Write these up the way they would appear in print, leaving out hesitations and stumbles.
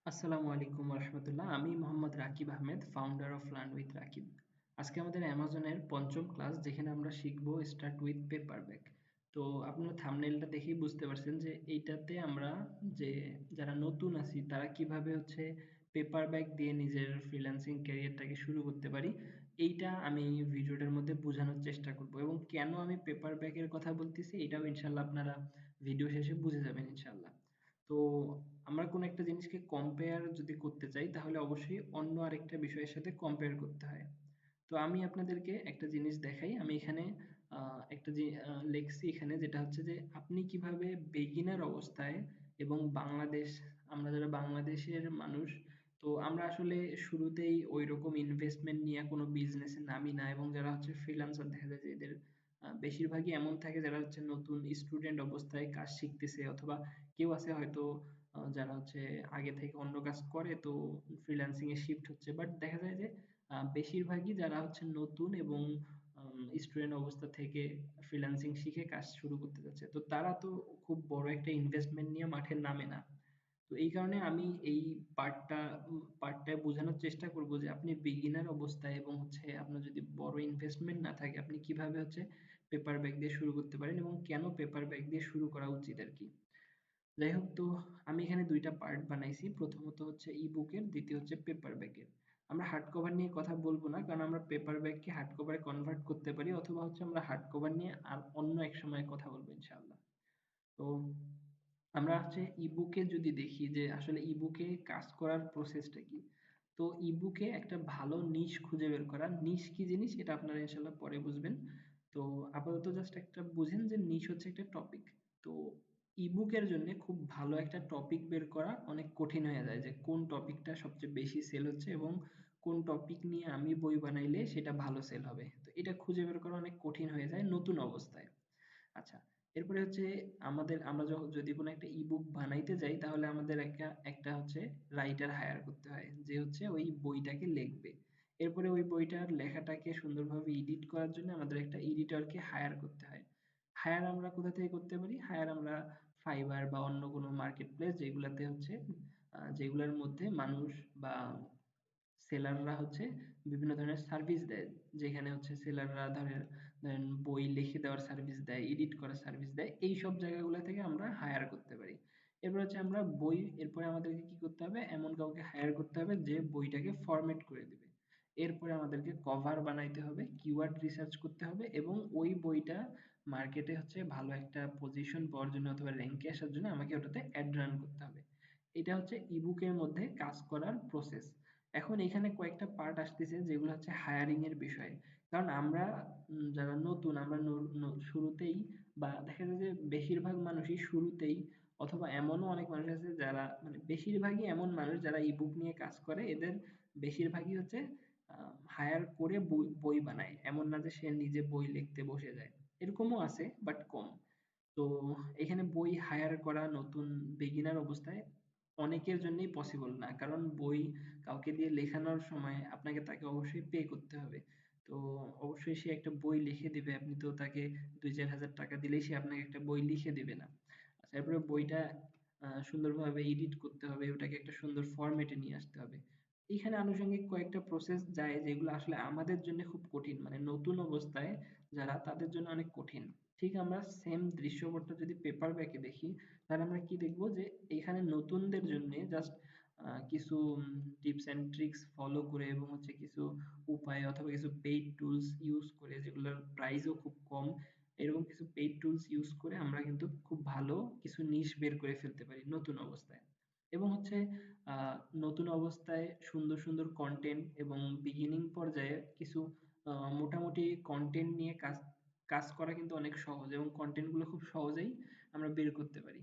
আসসালামু আলাইকুম রহমতুল্লাহ। আমি Mohammad Rakib Ahmed, founder of learn with Rakib. আজকে আমাদের অ্যামাজনের পঞ্চম ক্লাস, যেখানে আমরা শিখবো স্টার্ট উইথ পেপার ব্যাগ। তো আপনারা থাম্বনেলটা দেখেই বুঝতে পারছেন যে এইটাতে আমরা যে যারা নতুন আছি তারা কিভাবে হচ্ছে পেপার ব্যাগ দিয়ে নিজের ফ্রিল্যান্সিং ক্যারিয়ারটাকে শুরু করতে পারি, এইটা আমি ভিডিওটার মধ্যে বোঝানোর চেষ্টা করব। এবং কেন আমি পেপার ব্যাগের কথা বলতেছি এটাও ইনশাল্লাহ আপনারা ভিডিও শেষে বুঝে যাবেন ইনশাল্লাহ। তো আমরা কোনো একটা জিনিসকে কম্পেয়ার যদি করতে চাই তাহলে অবশ্যই অন্য আরেকটা বিষয়ের সাথে কম্পেয়ার করতে হয়। তো আমি আপনাদেরকে একটা জিনিস দেখাই। আমি এখানে একটা যে লেখছি এখানে, যেটা হচ্ছে যে আপনি কিভাবে বেগিনার অবস্থায় এবং বাংলাদেশ, আমরা যারা বাংলাদেশের মানুষ, তো আমরা আসলে শুরুতেই ওই রকম ইনভেস্টমেন্ট নিয়ে কোনো বিজনেসে নামি না। এবং যারা হচ্ছে ফ্রিল্যান্সার দেখা যায় যে এদের বেশিরভাগই এমন থাকে যারা হচ্ছে নতুন স্টুডেন্ট অবস্থায় কাজ শিখতেছে, অথবা কেউ আছে হয়তো যারা হচ্ছে আগে থেকে অন্য কাজ করে, তো ফ্রিল্যান্সিং এ শিফট হচ্ছে। বাট দেখা যায় যে বেশিরভাগই যারা হচ্ছে নতুন এবং স্টুডেন্ট অবস্থা থেকে ফ্রিল্যান্সিং শিখে কাজ শুরু করতে যাচ্ছে, তো তারা তো খুব বড় একটা ইনভেস্টমেন্ট নিয়ে মাঠে নামে না। তো এই কারণে আমি এই পার্টটায় বোঝানোর চেষ্টা করব যে আপনি বিগিনার অবস্থায় এবং হচ্ছে আপনার যদি বড় ইনভেস্টমেন্ট না থাকে, আপনি কিভাবে হচ্ছে পেপার ব্যাগ দিয়ে শুরু করতে পারেন এবং কেন পেপার ব্যাগ দিয়ে শুরু করা উচিত আর কি। যাই হোক, তো আমি এখানে দুইটা পার্ট বানাইছি। প্রথমত হচ্ছে ই বুকের, দ্বিতীয় হচ্ছে পেপার ব্যাগের। আমরা হার্ড কভার নিয়ে কথা বলবো না, কারণ আমরা পেপার ব্যাগকে হার্ড কভারে কনভার্ট করতে পারি, অথবা হচ্ছে আমরা হার্ড কভার নিয়ে আর অন্য এক সময় কথা বলবো ইনশাআল্লাহ। তো আমরা হচ্ছে ইবুকে যদি দেখি যে আসলে ইবুকে কাজ করার প্রসেসটা কি, তো ইবুকে একটা ভালো নিশ খুঁজে বের করা। নিশ কি জিনিস এটা আপনারা ইনশাল্লাহ পরে বুঝবেন। তো আপাতত জাস্ট একটা বুঝেন যে নিশ হচ্ছে একটা টপিক। তো ইবুকের জন্য খুব ভালো একটা টপিক বের করা অনেক কঠিন হয়ে যায়, যে কোন টপিকটা সবচেয়ে বেশি সেল হচ্ছে এবং কোন টপিক নিয়ে আমি বই বানাইলে সেটা ভালো সেল হবে, তো এটা খুঁজে বের করা অনেক কঠিন হয়ে যায় নতুন অবস্থায়। আচ্ছা, এরপরে হচ্ছে আমরা যদি কোনো একটা ইবুক বানাইতে যাই, তাহলে আমাদের একটা একটা হচ্ছে রাইটার হায়ার করতে হয়, যে হচ্ছে ওই বইটাকে লিখবে। এরপরে ওই বইটার লেখাটাকে সুন্দরভাবে এডিট করার জন্য আমাদের একটা এডিটরকে হায়ার করতে হয়। হায়ার আমরা কোথা থেকে করতে পারি? হায়ার আমরা ফাইবার বা অন্য কোনো মার্কেট প্লেস, যেগুলাতে হচ্ছে যেগুলোর মধ্যে মানুষ বা সেলাররা হচ্ছে বিভিন্ন ধরনের সার্ভিস দেয়। যেখানে হচ্ছে সেলাররা ধরেন বই লিখে দেওয়ার সার্ভিস দেয়, এডিট করার সার্ভিস দেয়, এই সব জায়গাগুলো থেকে আমরা হায়ার করতে পারি। এরপর হচ্ছে আমরা এরপরে আমাদেরকে কি করতে হবে? এমন কাউকে হায়ার করতে হবে যে বইটাকে ফরম্যাট করে দিবে। এরপরে আমাদেরকে কভার বানাইতে হবে, কিওয়ার্ড রিসার্চ করতে হবে, এবং ওই বইটা মার্কেটে হচ্ছে ভালো একটা পজিশন পাওয়ার জন্য অথবা র্যাঙ্কে আসার জন্য আমাকে ওটাতে অ্যাড রান করতে হবে। এটা হচ্ছে ইবুকের মধ্যে কাজ করার প্রসেস। এখন এখানে কয়েকটা পার্ট আসতেছে যেগুলো হচ্ছে হায়ারিং এর বিষয়। কারণ আমরা যারা নতুন, আমরা শুরুতেই, বা দেখা যায় যে বেশিরভাগ মানুষই শুরুতেই, অথবা এমনও অনেক মানুষ আছে যারা, মানে বেশিরভাগই এমন মানুষ যারা ইবুক নিয়ে কাজ করে, এদের বেশিরভাগই হচ্ছে হায়ার করে বই বই বানায়। এমন না যে সে নিজে বই লিখতে বসে যায়, এরকমও আছে বাট কম। তো এখানে বই হায়ার করা নতুন বিগিনার অবস্থায় অনেকের জন্যই পসিবল না, কারণ বই কাউকে দিয়ে লেখানোর সময় আপনাকে তাকে অবশ্যই পে করতে হবে। তো অবশ্যই সে একটা বই লিখে দিবে, আপনি তো তাকে 2-4 হাজার টাকা দিলেই সে আপনাকে একটা বই লিখে দিবে না। আচ্ছা, এরপরে বইটা সুন্দরভাবে এডিট করতে হবে, ওটাকে একটা সুন্দর ফরম্যাটে নিয়ে আসতে হবে। এখানে আনুষঙ্গিক কয়েকটা প্রসেস যায় যেগুলো আসলে আমাদের জন্য খুব কঠিন, মানে নতুন অবস্থায় যারা, তাদের জন্য অনেক কঠিন। ঠিক আমরা সেম দৃশ্যপটটা যদি পেপার ব্যাকে দেখি, তাহলে আমরা কি দেখবো যে এখানে নতুনদের জন্য জাস্ট কিছু টিপস এন্ড ট্রিক্স ফলো করে এবং হচ্ছে কিছু উপায় অথবা কিছু পেইড টুলস ইউজ করে, যেগুলোর প্রাইসও খুব কম, এরকম কিছু পেইড টুলস ইউজ করে আমরা কিন্তু খুব ভালো কিছু নিশ বের করে ফেলতে পারি নতুন অবস্থায়। এবং হচ্ছে নতুন অবস্থায় সুন্দর সুন্দর কন্টেন্ট এবং বিগিনিং পর্যায়ে কিছু মোটামুটি কন্টেন্ট নিয়ে কাজ কাজ করা কিন্তু অনেক সহজ, এবং কন্টেন্ট গুলো খুব সহজেই আমরা বের করতে পারি।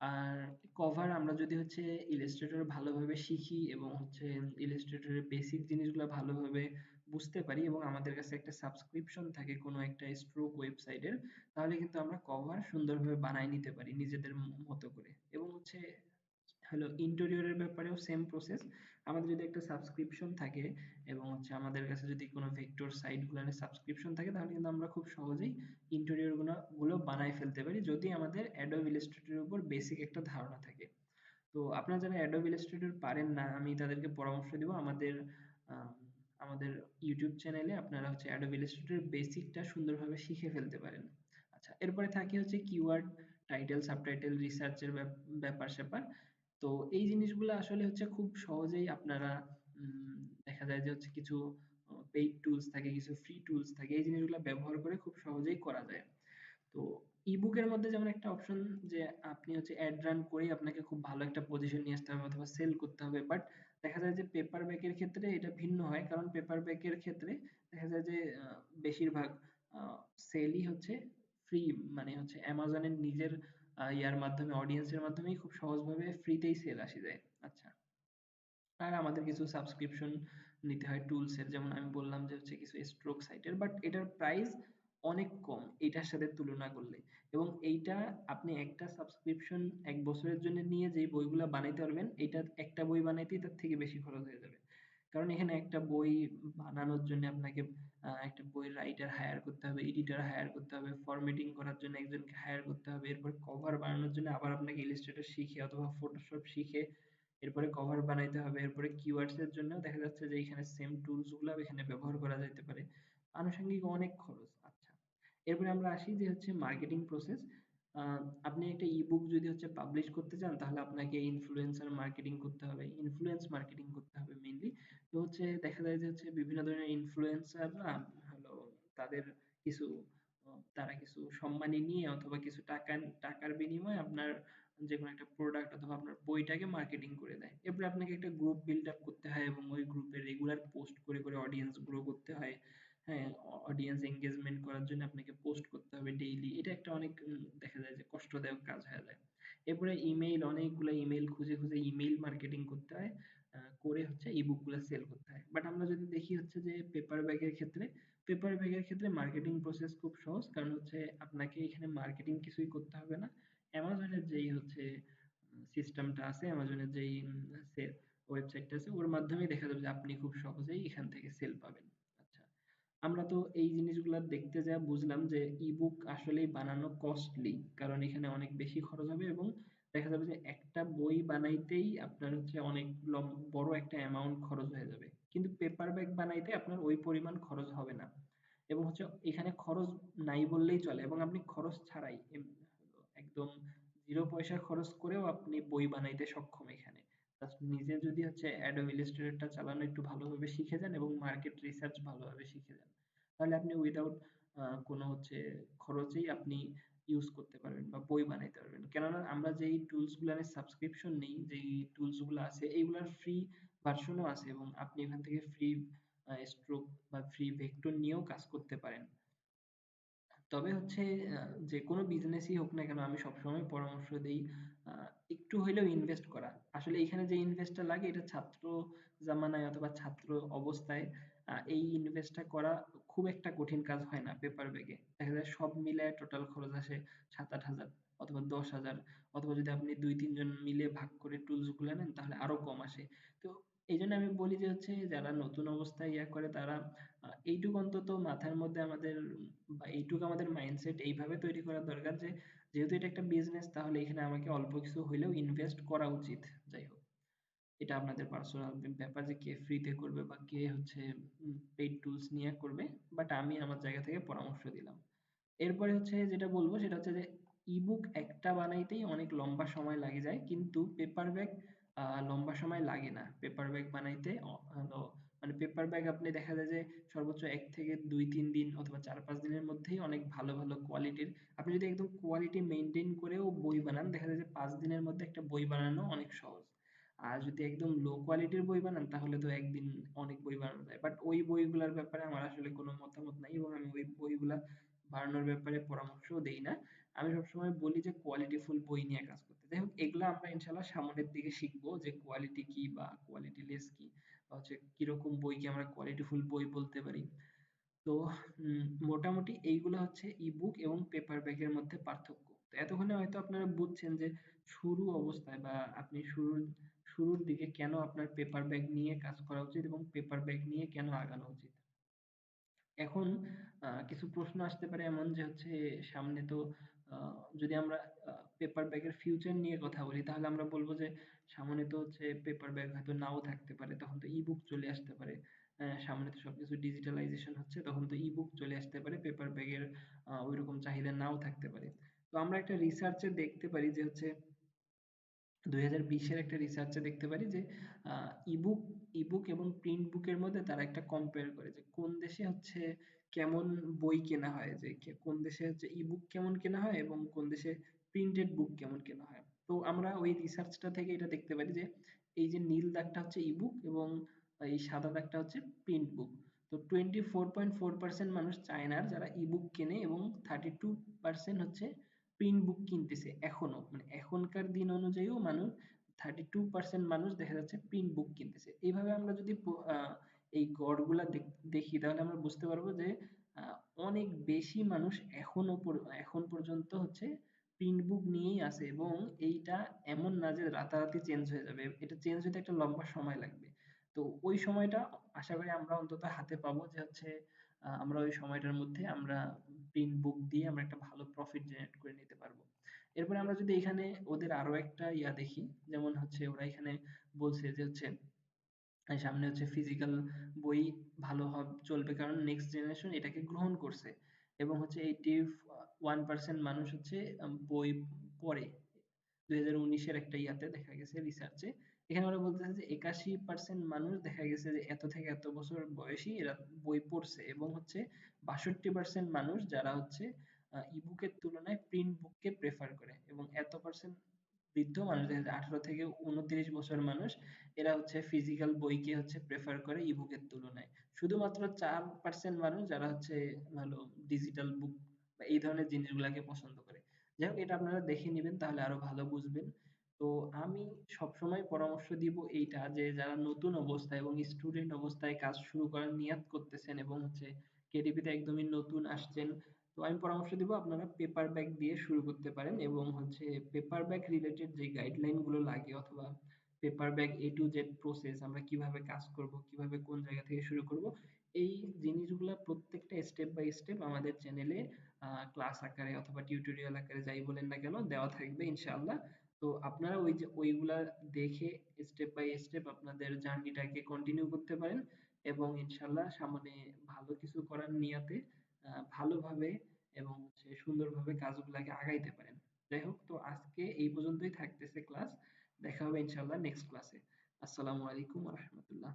আর কভার আমরা যদি হচ্ছে ইলাস্ট্রেটর ভালোভাবে শিখি এবং হচ্ছে ইলাস্ট্রেটরের বেসিক জিনিসগুলো ভালোভাবে বুঝতে পারি, এবং আমাদের কাছে একটা সাবস্ক্রিপশন থাকে কোনো একটা স্ট্রোক ওয়েবসাইটের, তাহলে কিন্তু আমরা কভার সুন্দরভাবে বানায় নিতে পারি নিজেদের মতো করে। এবং হচ্ছে হলো ইন্টেরিয়রের ব্যাপারেও সেম প্রসেস। আমাদের যদি একটা সাবস্ক্রিপশন থাকে এবং হচ্ছে আমাদের কাছে যদি কোনো ভেক্টর সাইট গুলোর সাবস্ক্রিপশন থাকে, তাহলে কিন্তু আমরা খুব সহজেই ইন্টেরিয়র গুলো বানায় ফেলতে পারি, যদি আমাদের অ্যাডোব ইলাস্ট্রেটরের উপর বেসিক একটা ধারণা থাকে। তো আপনারা যারা অ্যাডোব ইলাস্ট্রেটর পারেন না, আমি তাদেরকে পরামর্শ দিব আহ, আমাদের ইউটিউব চ্যানেলে আপনারা হচ্ছে অ্যাডোব ইলাস্ট্রেটর বেসিকটা সুন্দরভাবে শিখে ফেলতে পারেন। আচ্ছা, এরপরে থাকে হচ্ছে কিওয়ার্ড, টাইটেল, সাবটাইটেল, রিসার্চের ব্যাপার স্যাপার। তো এই জিনিসগুলো আসলে হচ্ছে খুব সহজেই আপনারা দেখা যায় যে হচ্ছে কিছু পেইড টুলস থাকে, কিছু ফ্রি টুলস থাকে, এই জিনিসগুলো ব্যবহার করে খুব সহজেই করা যায়। তো ইবুকের মধ্যে যেমন একটা অপশন যে আপনি হচ্ছে অ্যাড রান করেই আপনাকে খুব ভালো একটা পজিশন নিয়ে আসতে হবে অথবা সেল করতে হবে, বাট দেখা যায় যে পেপার ব্যাকের ক্ষেত্রে এটা ভিন্ন হয়, কারণ পেপার ব্যাকের ক্ষেত্রে দেখা যায় যে বেশিরভাগ সেলই হচ্ছে ফ্রি, মানে হচ্ছে অ্যামাজনের নিজের ইয়ার মাধ্যমে, অডিয়েন্সের মাধ্যমেই খুব সহজভাবে ফ্রিতেই সেল আসে যায়। আচ্ছা, আর আমাদের কিছু সাবস্ক্রিপশন নিতে হয় টুলস এর, যেমন আমি বললাম যে হচ্ছে কিছু স্ট্রোক সাইটের, বাট এটার প্রাইস অনেক কম এইটার সাথে তুলনা করলে। এবং এইটা আপনি একটা সাবস্ক্রিপশন 1 বছরের জন্য নিয়ে যে বইগুলা বানাইতে পারবেন, এটা একটা বই বানাইতেই তার থেকে বেশি খরচ হয়ে যাবে। কারণ এখানে একটা বই বানানোর জন্য আপনাকে একটা বইয়ের রাইটার হায়ার করতে হবে, এডিটর হায়ার করতে হবে, ফরম্যাটিং করার জন্য একজনকে হায়ার করতে হবে, এরপর কভার বানানোর জন্য আবার আপনাকে ইলাস্ট্রেটর শিখে অথবা ফটোশপ শিখে এরপরে কভার বানাইতে হবে, এরপরে কিওয়ার্ডস এর জন্য দেখা যাচ্ছে যে এখানে সেম টুলস গুলো এখানে ব্যবহার করা যাইতে পারে। আনুষঙ্গিক অনেক খরচ। আচ্ছা, এরপরে আমরা আসি যে হচ্ছে মার্কেটিং প্রসেস। আপনি একটা ইবুক যদি হচ্ছে পাবলিশ করতে চান, তাহলে আপনাকে ইনফ্লুয়েন্সার মার্কেটিং করতে হবে, ইনফ্লুয়েন্স মার্কেটিং করতে হবে মেইনলি। তো হচ্ছে দেখা যায় যে হচ্ছে বিভিন্ন ধরনের ইনফ্লুয়েন্সাররা হলো তাদের কিছু তারা কিছু সম্মানী নিয়ে অথবা কিছু টাকার বিনিময়ে আপনার যে কোনো একটা প্রোডাক্ট অথবা আপনার বইটাকে মার্কেটিং করে দেয়। এরপরে আপনাকে একটা গ্রুপ বিল্ড আপ করতে হয় এবং ওই গ্রুপে রেগুলার পোস্ট করে করে অডিয়েন্স গ্রো করতে হয়। হ্যাঁ, অডিয়েন্স এঙ্গেজমেন্ট করার জন্য আপনাকে পোস্ট করতে হবে ডেইলি। এটা একটা অনেক দেখা যায় যে কষ্টদায়ক কাজ হয়ে যায়। এরপরে ইমেইল, অনেকগুলো ইমেইল খুঁজে খুঁজে ইমেইল মার্কেটিং করতে হয়, করে হচ্ছে ইবুক গুলো সেল করতে হয়। বাট আমরা যদি দেখি হচ্ছে যে পেপার ব্যাগের ক্ষেত্রে মার্কেটিং প্রসেস খুব সহজ, কারণ হচ্ছে আপনাকে এখানে মার্কেটিং কিছুই করতে হবে না। অ্যামাজনের যেই হচ্ছে সিস্টেমটা আছে, অ্যামাজনের যেই ওয়েবসাইটটা আছে, ওর মাধ্যমেই দেখা যাবে যে আপনি খুব সহজেই এখান থেকে সেল পাবেন। আচ্ছা, আমরা তো এই জিনিসগুলা দেখতে যা বুঝলাম যে ইবুক আসলেই বানানো কস্টলি, কারণ এখানে অনেক বেশি খরচ হবে এবং দেখা যাবে যে একটা বই বানাইতেই আপনার হচ্ছে অনেক বড় একটা অ্যামাউন্ট খরচ হয়ে যাবে, কিন্তু পেপার ব্যাগ বানাইতে আপনার ওই পরিমাণ খরচ হবে না। এবং হচ্ছে এখানে খরচ নাই বললেই চলে, এবং আপনি খরচ ছাড়াই একদম 0 পয়সা খরচ করেও আপনি বই বানাইতে সক্ষম এখানে। জাস্ট নিজে যদি হচ্ছে অ্যাডোব ইলাস্ট্রেটরটা চালানো একটু ভালোভাবে শিখে যান এবং মার্কেট রিসার্চ ভালোভাবে শিখে যান, তাহলে আপনি উইদাউট কোনো হচ্ছে খরচেই আপনি ইউজ করতে পারবেন বা বই বানাইতে পারবেন। কেননা আমরা যেই টুলস গুলার সাবস্ক্রিপশন নেই, যেই টুলস গুলো আছে এইগুলার ফ্রি ভার্সনও আছে, এবং আপনি এখান থেকে ফ্রি স্ট্রোক বা ফ্রি ভেক্টর নিয়েও কাজ করতে পারেন। তবে হচ্ছে যে কোনো বিজনেসই হোক না কেন, আমি সবসময় পরামর্শ দেই একটু হইলেও ইনভেস্ট করা। আসলে এখানে যে ইনভেস্টটা লাগে এটা ছাত্র জামানায় অথবা ছাত্র অবস্থায় এই ইনভেস্টটা করা খুব একটা কঠিন কাজ হয় না। পেপার ব্যাগে দেখা যায় সব মিলায় টোটাল খরচ আসে 7-8 হাজার অথবা 10 হাজার, অথবা যদি আপনি 2-3 জন মিলে ভাগ করে টুলস গুলো নেন তাহলে আরো কম আসে। তো এই জন্য আমি বলি যে হচ্ছে যারা নতুন অবস্থায় ইয়া করে তারা এইটুকু অন্তত মাথার মধ্যে আমাদের, বা এইটুকু আমাদের মাইন্ডসেট এইভাবে তৈরি করা দরকার যে যেহেতু এটা একটা বিজনেস, তাহলে এখানে আমাকে অল্প কিছু হইলেও ইনভেস্ট করা উচিত। যাই হোক, এটা আপনাদের পার্সোনাল ব্যাপার যে কে ফ্রিতে করবে বা কে হচ্ছে পেইড টুলস নিয়ে করবে, বাট আমি আমার জায়গা থেকে পরামর্শ দিলাম। এরপরে হচ্ছে যেটা বলবো সেটা হচ্ছে যে ইবুক একটা বানাইতেই অনেক লম্বা সময় লাগে যায়, কিন্তু পেপার ব্যাগ লম্বা সময় লাগে না পেপার ব্যাগ বানাইতে। হলো মানে পেপার ব্যাগ আপনি দেখা যায় যে সর্বোচ্চ 1 থেকে 2-3 দিন অথবা 4-5 দিনের মধ্যেই অনেক ভালো ভালো কোয়ালিটির, আপনি যদি একদম কোয়ালিটি মেনটেন করেও বই বানান, দেখা যায় যে 5 দিনের মধ্যে একটা বই বানানো অনেক সহজ। আর যদি একদম লো কোয়ালিটির বই বানান তাহলে তো একদিন অনেক বই বানানো যায়, বাট ওই বইগুলোর ব্যাপারে আমার আসলে কোনো মতামত নাই এবং আমি ওই বইগুলা বানানোর ব্যাপারে পরামর্শও দেই না। আমি সবসময় বলি যে কোয়ালিটিফুল বই নিয়ে কাজ করতে। যাই হোক, এগুলো আমরা ইনশাল্লাহ সামনের দিকে শিখবো যে কোয়ালিটি কি বা কোয়ালিটি লেস কি, বা হচ্ছে কিরকম বইকে আমরা কোয়ালিটিফুল বই বলতে পারি। তো মোটামুটি এইগুলো হচ্ছে ইবুক এবং পেপার ব্যাগের মধ্যে পার্থক্য। তো এতক্ষণে হয়তো আপনারা বুঝছেন যে শুরু অবস্থায় বা আপনি শুরুর দিকে কেন আপনার পেপার ব্যাগ নিয়ে কাজ করা উচিত এবং পেপার ব্যাগ নিয়ে কেন আগানো উচিত। এখন কিছু প্রশ্ন আসতে পারে এমন যে হচ্ছে সামনে তো যদি আমরা পেপার ব্যাগের ফিউচার নিয়ে কথা বলি তাহলে আমরা বলবো যে সামনে তো হচ্ছে পেপার ব্যাগ হয়তো নাও থাকতে পারে, তখন তো ইবুক চলে আসতে পারে। সামনে তো সবকিছু ডিজিটালাইজেশন হচ্ছে, তখন তো ইবুক চলে আসতে পারে, পেপার ব্যাগের ওইরকম চাহিদা নাও থাকতে পারে। তো আমরা একটা রিসার্চে দেখতে পারি যে হচ্ছে 2020-এর একটা রিসার্চে দেখতে পারি যে ইবুক ইবুক এবং প্রিন্ট বুকের মধ্যে তারা একটা কম্পেয়ার করে যে কোন দেশে হচ্ছে কেমন বই কেনা হয়, যে কোন দেশে হচ্ছে ইবুক কেমন কেনা হয় এবং কোন দেশে প্রিন্টেড বুক কেমন কেনা হয়। তো আমরা ওই রিসার্চটা থেকে এটা দেখতে পারি যে এই যে নীল দাগটা হচ্ছে ইবুক এবং এই সাদা দাগটা হচ্ছে প্রিন্ট বুক। তো 24.4% মানুষ চায়নার যারা ইবুক কেনে এবং 32% হচ্ছে প্রিন্ট বুক কিনতেছে এখনো, মানে এখনকার দিন অনুযায়ীও মানুষ 32% মানুষ দেখা যাচ্ছে প্রিন্ট বুক কিনতেছে। এইভাবে আমরা যদি এই গড়গুলা দেখি তাহলে আমরা বুঝতে পারবো যে আহ, অনেক বেশি মানুষ এখন পর্যন্ত হচ্ছে প্রিন্ট বুক নিয়েই আছে, এবং এইটা এমন না যে রাতারাতি চেঞ্জ হয়ে যাবে, এটা চেঞ্জ হতে একটা লম্বা সময় লাগবে। তো ওই সময়টা আশা করি আমরা অন্তত হাতে পাবো, যে হচ্ছে আমরা ওই সময়টার মধ্যে আমরা প্রিন্ট বুক দিয়ে আমরা একটা ভালো প্রফিট জেনারেট করে নিতে পারবো। এরপরে আমরা যদি এখানে ওদের আরো একটা দেখি, যেমন হচ্ছে ওরা এখানে বলছে যে হচ্ছে সামনে হচ্ছে ফিজিক্যাল বই ভালো হবে চলবে, কারণ নেক্সট জেনারেশন এটাকে গ্রহণ করছে, এবং হচ্ছে 81% মানুষ হচ্ছে বই পড়ে। 2019-এর একটা দেখা গেছে রিসার্চে, এখানে ওরা বলতেছে যে 81% মানুষ দেখা গেছে যে এত থেকে এত বছর বয়সী এরা বই পড়ছে, এবং হচ্ছে 62% মানুষ যারা হচ্ছে ইবুকের তুলনায় প্রিন্ট বুককে প্রেফার করে, এবং এত পার্সেন্ট বৃদ্ধ মানুষ দেখা যায় 18 থেকে 29 বছর মানুষ, এরা হচ্ছে ফিজিক্যাল বইকে হচ্ছে প্রেফার করে ইবুকের তুলনায়। শুধুমাত্র 4% মানুষ যারা হচ্ছে ভালো ডিজিটাল বুক বা এই ধরনের জিনিসগুলাকে পছন্দ করে। যাই হোক, এটা আপনারা দেখে নিবেন তাহলে আরো ভালো বুঝবেন। তো আমি সবসময় পরামর্শ দিব এইটা, যে যারা নতুন অবস্থায় এবং স্টুডেন্ট অবস্থায় কাজ শুরু করার নিয়াত করতেছেন এবং হচ্ছে কেডিপিতে একদমই নতুন আসছেন, তো আমি পরামর্শ দিব আপনারা পেপার ব্যাগ দিয়ে শুরু করতে পারেন, এবং হচ্ছে পেপার ব্যাগ রিলেটেড যে গাইডলাইন গুলো লাগে, অথবা paper bag A to Z process, আমরা কিভাবে কাজ করব, কিভাবে কোন জায়গা থেকে শুরু করব, এই জিনিসগুলা প্রত্যেকটা স্টেপ বাই স্টেপ আমাদের চ্যানেলে ক্লাস আকারে অথবা টিউটোরিয়াল আকারে যাই বলেন না কেন দেওয়া থাকবে ইনশাআল্লাহ। তো আপনারা ওই যে ওইগুলা দেখে স্টেপ বাই স্টেপ আপনাদের জার্নিটাকে কন্টিনিউ করতে পারেন, এবং ইনশাআল্লাহ সামনে ভালো কিছু করার নিয়তে ভালোভাবে এবং হচ্ছে সুন্দরভাবে কাজগুলাকে আগাইতে পারেন। যাই হোক, তো আজকে এই পর্যন্তই থাকতেছে ক্লাস। দেখা হবে ইনশাআল্লাহ নেক্সট ক্লাসে। আসসালামু আলাইকুম ওয়া রাহমাতুল্লাহ।